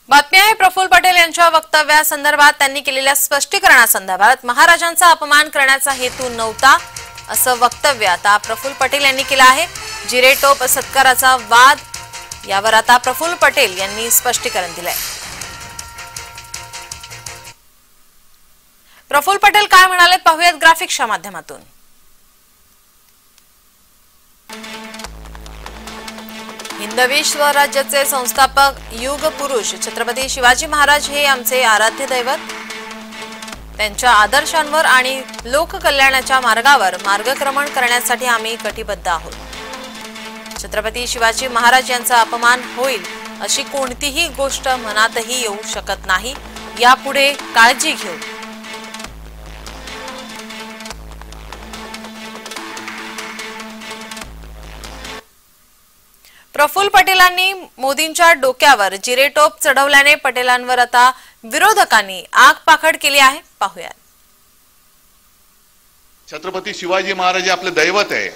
बातमी आहे प्रफुल्ल पटेल यांच्या वक्तव्यासंदर्भात त्यांनी केलेल्या स्पष्टीकरणासंदर्भात महाराजांचा अपमान करण्याचा हेतू नव्हता असं वक्तव्य आता प्रफुल्ल पटेल यांनी केलं आहे। जिरेटोप सत्काराचा वाद यावर आता प्रफुल्ल पटेल यांनी स्पष्टीकरण दिलंय। प्रफुल्ल पटेल काय म्हणाले पाहूयात ग्राफिक्सच्या माध्यमातून। हिंदवी स्वराज्याचे संस्थापक युग पुरुष छत्रपती शिवाजी महाराज हे आमचे आराध्य दैवत। त्यांच्या आदर्शांवर आणि लोककल्याणाच्या मार्गावर मार्गक्रमण करण्यासाठी आम्ही कटिबद्ध आहोत। छत्रपती शिवाजी महाराज यांचा अपमान होईल अशी कोणतीही गोष्ट मनातही येऊ शकत नाही। यापुढे काळजी घेऊ। प्रफुल्ल पटेलांनी मोदींच्या डोक्यावर जिरेटोप चढवल्याने पटेलांवर आता विरोधकांनी आग पाखड केली आहे। पाहूया। छत्रपती शिवाजी महाराज आपले दैवत आहे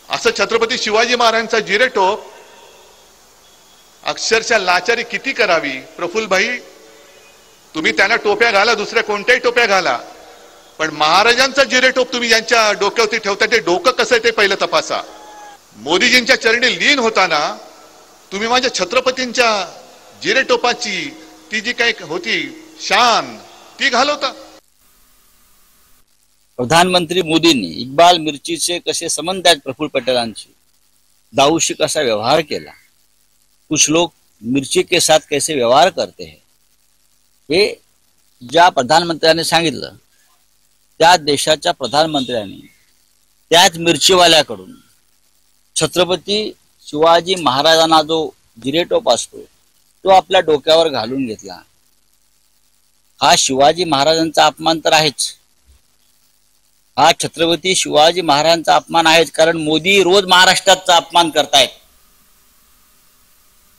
असं छत्रपती शिवाजी महाराजांचा जिरेटोप अक्षरशः लाचारी किती करावी। प्रफुल्ल भाई तुम्ही त्यांना टोप्या घाला, दुसऱ्या कोणत्याही टोप्या घाला, पण महाराजांचा जिरेटोप तुम्ही यांच्या डोक्यावरती ठेवता ते डोकं कसं आहे ते पहिलं तपासा। मोदीजींच्या चरणी लीन होताना तुम्ही माझ्या छत्रपतींच्या जिरेटोपाची ती जी काही होती शान ती घालवता। प्रधानमंत्री मोदींनी इक्बाल मिर्चीचे कसे संबंध आहेत प्रफुल्ल पटेलांशी, दाऊशी कसा व्यवहार केला, कुछ लोग मिर्ची के साथ कैसे व्यवहार करते हैं, हे ज्या प्रधानमंत्र्यांनी सांगितलं त्या देशाच्या प्रधानमंत्र्यांनी त्याच मिरचीवाल्याकडून छत्रपती शिवाजी महाराजांना जो जिरेटोप असतो तो आपल्या डोक्यावर घालून घेतला। हा शिवाजी महाराजांचा अपमान तर आहेच, हा छत्रपती शिवाजी महाराजांचा अपमान आहेच, कारण मोदी रोज महाराष्ट्राचा अपमान करतायत।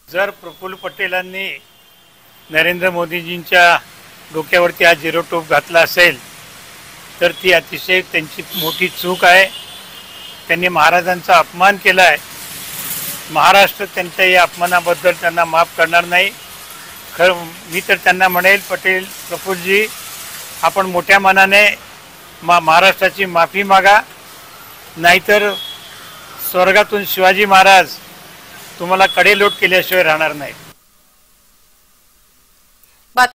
जर प्रफुल्ल पटेलांनी नरेंद्र मोदीजींच्या डोक्यावरती हा जिरेटोप घातला असेल तर ती अतिशय त्यांची मोठी चूक आहे। त्यांनी महाराजांचा अपमान केला आहे। महाराष्ट्र त्यांच्या या अपमानाबद्दल त्यांना माफ करणार नाही। खरं मी तर त्यांना म्हणेल, पटेल प्रफुल्लजी आपण मोठ्या मनाने महाराष्ट्राची माफी मागा, नाहीतर स्वर्गातून शिवाजी महाराज तुम्हाला कडेलोट केल्याशिवाय राहणार नाही।